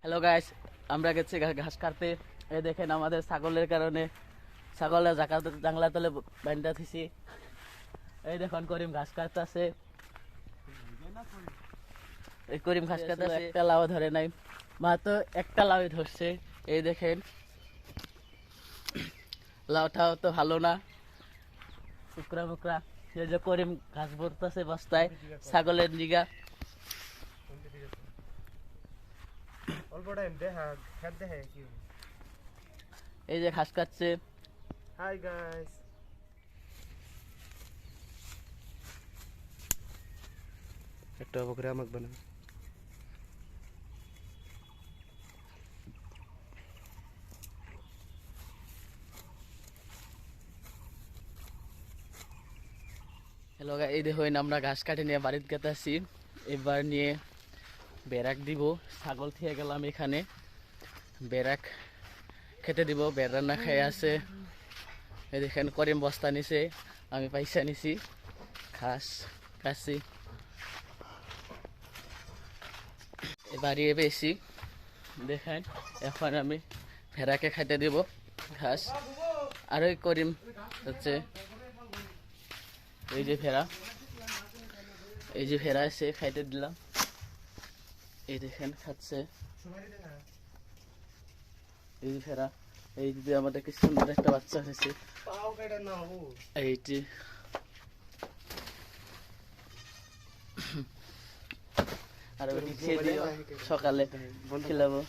Hello guys, আমরা গেছি ঘাস কাটতে। এই দেখেন আমাদের ছাগলের কারণে ছাগলের জাংলা তলে বান্ধা থিছি। এই দেখুন করিম ঘাস কাটতেছে। এই করিম ঘাস কাটতেছে, একটা লাউ ধরে নাই, মাত্র একটা লাউ ধরছে। এই দেখেন লাউটাও তো ভালো না, শুকরা মুকরা। এই যে করিম ঘাস ভরতেছে বস্তায় ছাগলের নিগা। এই যে ঘাস কাটছে। Hi guys. একটা বকরে আমাক বানা। হ্যালো গাইস, এই দেখুন আমরা ঘাস কাটে নিয়ে বাড়িতে গেতেছি। এবার নিয়ে বেরাক দিব। ছাগল থেকে গেলাম এখানে, বেরাক খেতে দিব। বেড়া না খেয়ে আছে। এই দেখেন করিম বস্তা নিছে, আমি পয়সা নিছি, ঘাস কাছি। বাড়ি পেয়েছি দেখেন। এখন আমি ভেড়াকে খাইতে দিব ঘাস। আর ওই করিম হচ্ছে এই যে ভেড়া, এই যে ভেড়া এসে খাইতে দিলাম। এই দেখেন খাচ্ছে। এই যে ভেড়া, এই যে আমাদের কি সুন্দর একটা বাচ্চা হয়েছে। এইটি আর খেয়ে দিও, সকালে খেলাবো।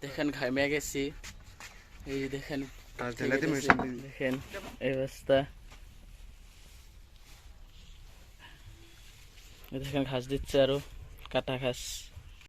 দেখেন ঘামে গেছি। এই যে দেখেন, দেখেন এই অবস্থা। দেখেন ঘাস দিচ্ছে, আরো কাটা ঘাস।